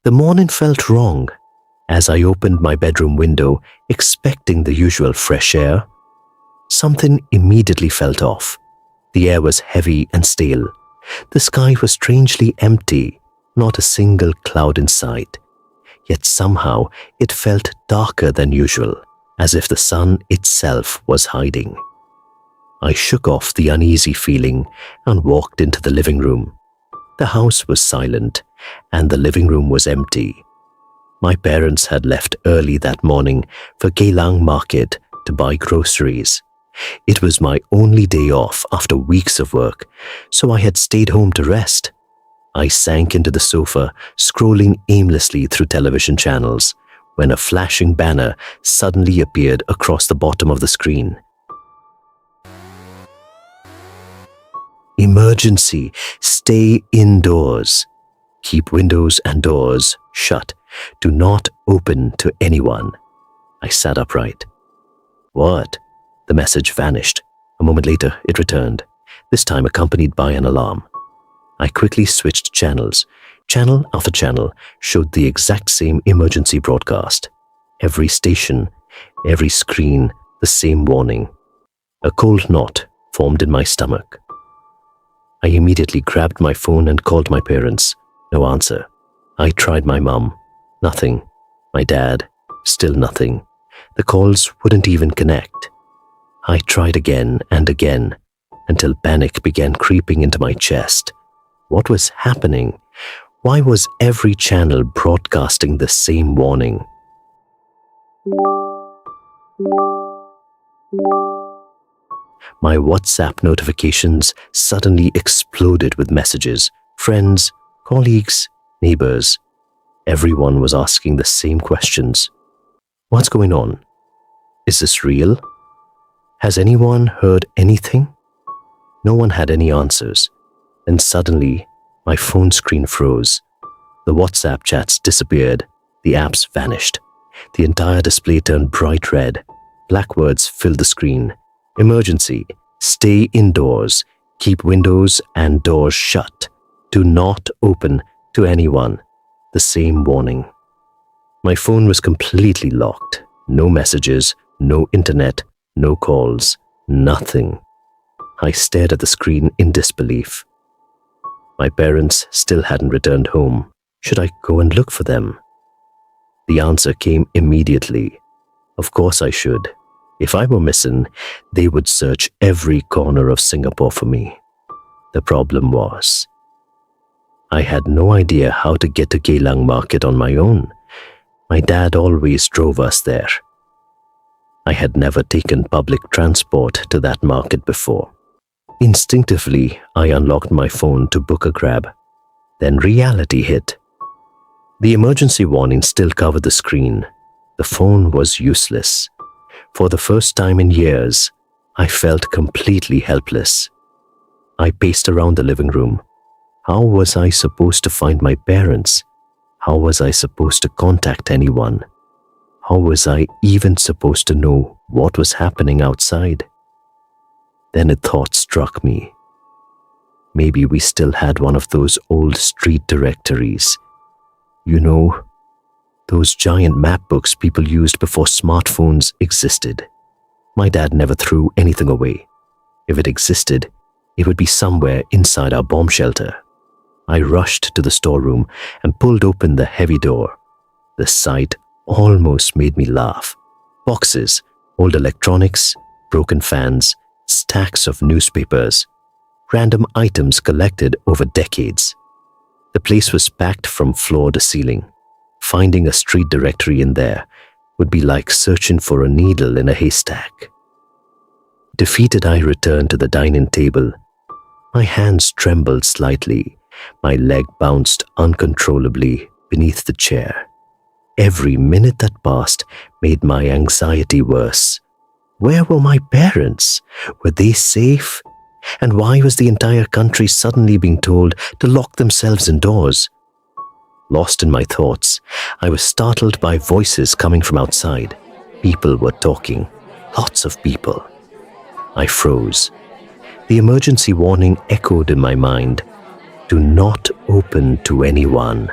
The morning felt wrong. As I opened my bedroom window, expecting the usual fresh air, something immediately felt off. The air was heavy and stale. The sky was strangely empty, not a single cloud in sight. Yet somehow it felt darker than usual, as if the sun itself was hiding. I shook off the uneasy feeling and walked into the living room. The house was silent, and the living room was empty. My parents had left early that morning for Geylang Market to buy groceries. It was my only day off after weeks of work, so I had stayed home to rest. I sank into the sofa, scrolling aimlessly through television channels, when a flashing banner suddenly appeared across the bottom of the screen. Emergency! Stay indoors. Keep windows and doors shut. Do not open to anyone. I sat upright. What? The message vanished. A moment later, it returned, this time accompanied by an alarm. I quickly switched channels. Channel after channel showed the exact same emergency broadcast. Every station, every screen, the same warning. A cold knot formed in my stomach. I immediately grabbed my phone and called my parents. No answer. I tried my mum. Nothing. My dad. Still nothing. The calls wouldn't even connect. I tried again and again until panic began creeping into my chest. What was happening? Why was every channel broadcasting the same warning? My WhatsApp notifications suddenly exploded with messages. Friends, colleagues, neighbors. Everyone was asking the same questions. What's going on? Is this real? Has anyone heard anything? No one had any answers. Then suddenly, my phone screen froze. The WhatsApp chats disappeared. The apps vanished. The entire display turned bright red. Black words filled the screen. Emergency. Stay indoors. Keep windows and doors shut. Do not open to anyone. The same warning. My phone was completely locked. No messages, no internet, no calls, nothing. I stared at the screen in disbelief. My parents still hadn't returned home. Should I go and look for them? The answer came immediately. Of course I should. If I were missing, they would search every corner of Singapore for me. The problem was, I had no idea how to get to Geylang Market on my own. My dad always drove us there. I had never taken public transport to that market before. Instinctively, I unlocked my phone to book a grab. Then reality hit. The emergency warning still covered the screen. The phone was useless. For the first time in years, I felt completely helpless. I paced around the living room. How was I supposed to find my parents? How was I supposed to contact anyone? How was I even supposed to know what was happening outside? Then a thought struck me. Maybe we still had one of those old street directories. You know, those giant map books people used before smartphones existed. My dad never threw anything away. If it existed, it would be somewhere inside our bomb shelter. I rushed to the storeroom and pulled open the heavy door. The sight almost made me laugh. Boxes, old electronics, broken fans, stacks of newspapers, random items collected over decades. The place was packed from floor to ceiling. Finding a street directory in there would be like searching for a needle in a haystack. Defeated, I returned to the dining table. My hands trembled slightly. My leg bounced uncontrollably beneath the chair. Every minute that passed made my anxiety worse. Where were my parents? Were they safe? And why was the entire country suddenly being told to lock themselves indoors? Lost in my thoughts, I was startled by voices coming from outside. People were talking. Lots of people. I froze. The emergency warning echoed in my mind. Do not open to anyone.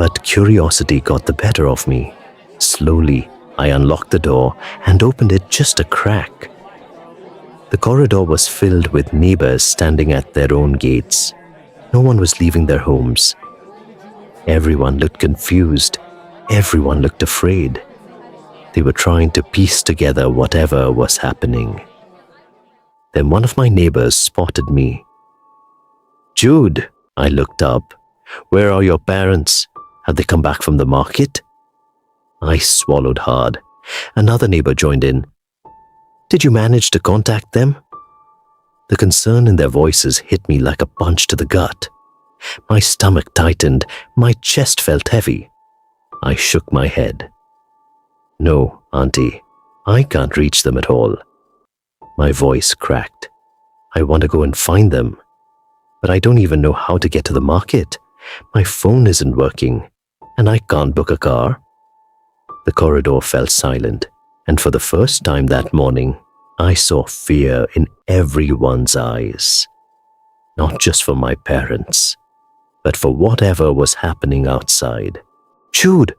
But curiosity got the better of me. Slowly, I unlocked the door and opened it just a crack. The corridor was filled with neighbors standing at their own gates. No one was leaving their homes. Everyone looked confused. Everyone looked afraid. They were trying to piece together whatever was happening. Then one of my neighbors spotted me. "Jude," I looked up. "Where are your parents? Have they come back from the market?" I swallowed hard. Another neighbor joined in. "Did you manage to contact them?" The concern in their voices hit me like a punch to the gut. My stomach tightened. My chest felt heavy. I shook my head. "No, Auntie, I can't reach them at all." My voice cracked. "I want to go and find them, but I don't even know how to get to the market. My phone isn't working, and I can't book a car." The corridor fell silent, and for the first time that morning, I saw fear in everyone's eyes. Not just for my parents, but for whatever was happening outside. "Jude,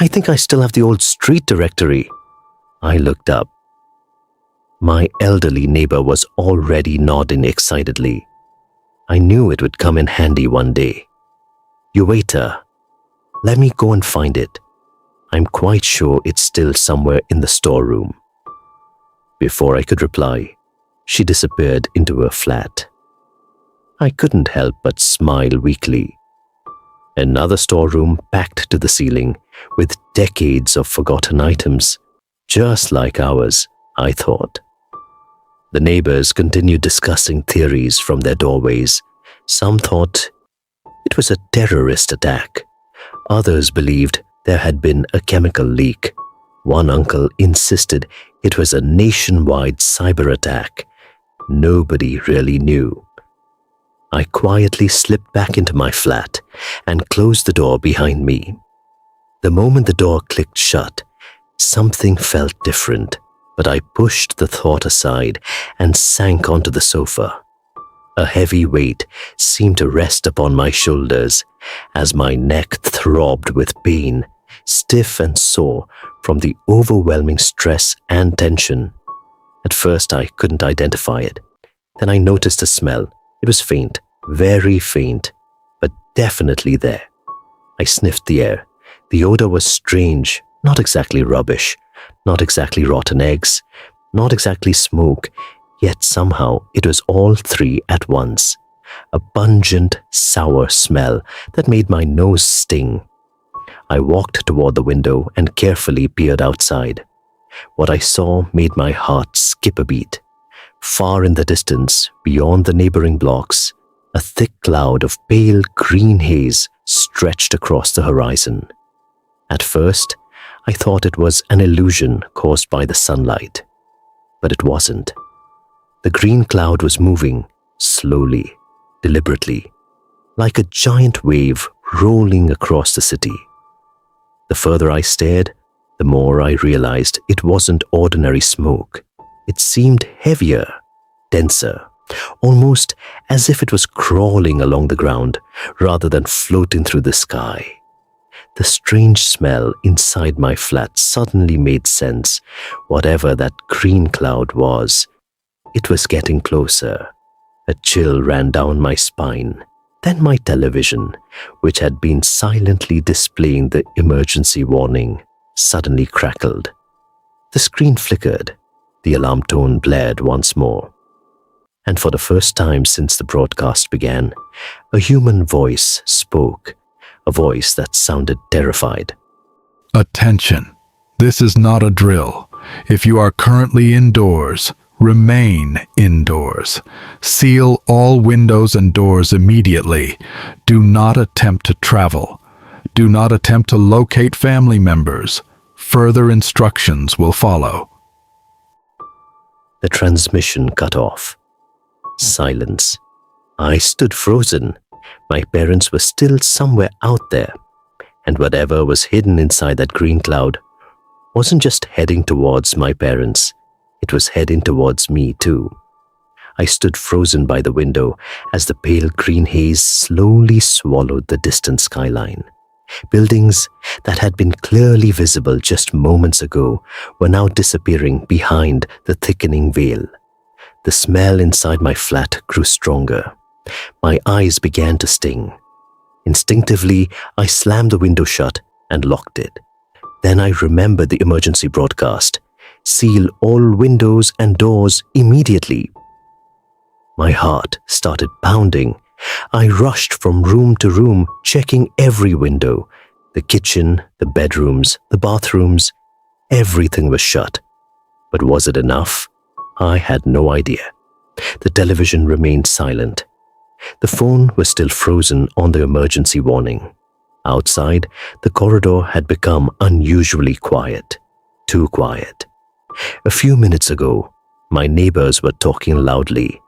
I think I still have the old street directory." I looked up. My elderly neighbor was already nodding excitedly. I knew it would come in handy one day. "You waiter. Let me go and find it. I'm quite sure it's still somewhere in the storeroom." Before I could reply, she disappeared into her flat. I couldn't help but smile weakly. Another storeroom packed to the ceiling with decades of forgotten items, just like ours, I thought. The neighbors continued discussing theories from their doorways. Some thought it was a terrorist attack. Others believed there had been a chemical leak. One uncle insisted it was a nationwide cyber attack. Nobody really knew. I quietly slipped back into my flat and closed the door behind me. The moment the door clicked shut, something felt different, but I pushed the thought aside and sank onto the sofa. A heavy weight seemed to rest upon my shoulders as my neck throbbed with pain, stiff and sore from the overwhelming stress and tension. At first I couldn't identify it. Then I noticed a smell. It was faint, very faint, but definitely there. I sniffed the air. The odor was strange, not exactly rubbish, not exactly rotten eggs, not exactly smoke, yet somehow it was all three at once. A pungent, sour smell that made my nose sting. I walked toward the window and carefully peered outside. What I saw made my heart skip a beat. Far in the distance, beyond the neighboring blocks, a thick cloud of pale green haze stretched across the horizon. At first, I thought it was an illusion caused by the sunlight, but it wasn't. The green cloud was moving, slowly, deliberately, like a giant wave rolling across the city. The further I stared, the more I realized it wasn't ordinary smoke. It seemed heavier, denser, almost as if it was crawling along the ground rather than floating through the sky. The strange smell inside my flat suddenly made sense. Whatever that green cloud was, it was getting closer. A chill ran down my spine. Then my television, which had been silently displaying the emergency warning, suddenly crackled. The screen flickered. The alarm tone blared once more. And for the first time since the broadcast began, a human voice spoke, a voice that sounded terrified. Attention! This is not a drill. If you are currently indoors, remain indoors. Seal all windows and doors immediately. Do not attempt to travel. Do not attempt to locate family members. Further instructions will follow. The transmission cut off. Silence. I stood frozen. My parents were still somewhere out there, and whatever was hidden inside that green cloud wasn't just heading towards my parents, it was heading towards me too. I stood frozen by the window as the pale green haze slowly swallowed the distant skyline. Buildings that had been clearly visible just moments ago were now disappearing behind the thickening veil. The smell inside my flat grew stronger. My eyes began to sting. Instinctively, I slammed the window shut and locked it. Then I remembered the emergency broadcast. Seal all windows and doors immediately. My heart started pounding. I rushed from room to room, checking every window. The kitchen, the bedrooms, the bathrooms, everything was shut. But was it enough? I had no idea. The television remained silent. The phone was still frozen on the emergency warning. Outside, the corridor had become unusually quiet. Too quiet. A few minutes ago, my neighbors were talking loudly,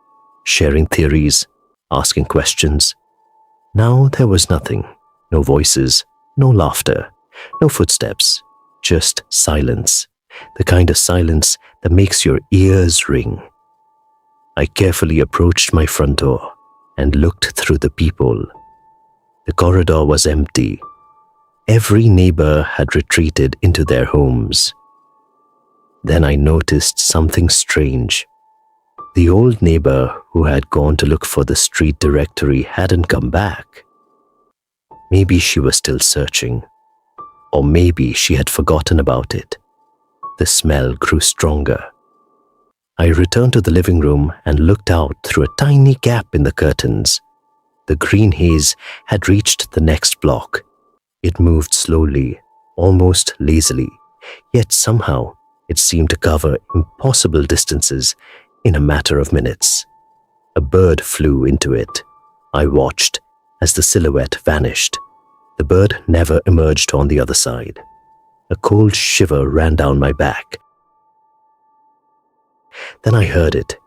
sharing theories, asking questions. Now there was nothing. No voices, no laughter, no footsteps, just silence. The kind of silence that makes your ears ring. I carefully approached my front door and looked through the peephole. The corridor was empty. Every neighbor had retreated into their homes. Then I noticed something strange. The old neighbor who had gone to look for the street directory hadn't come back. Maybe she was still searching, or maybe she had forgotten about it. The smell grew stronger. I returned to the living room and looked out through a tiny gap in the curtains. The green haze had reached the next block. It moved slowly, almost lazily, yet somehow it seemed to cover impossible distances in a matter of minutes. A bird flew into it. I watched as the silhouette vanished. The bird never emerged on the other side. A cold shiver ran down my back. Then I heard it.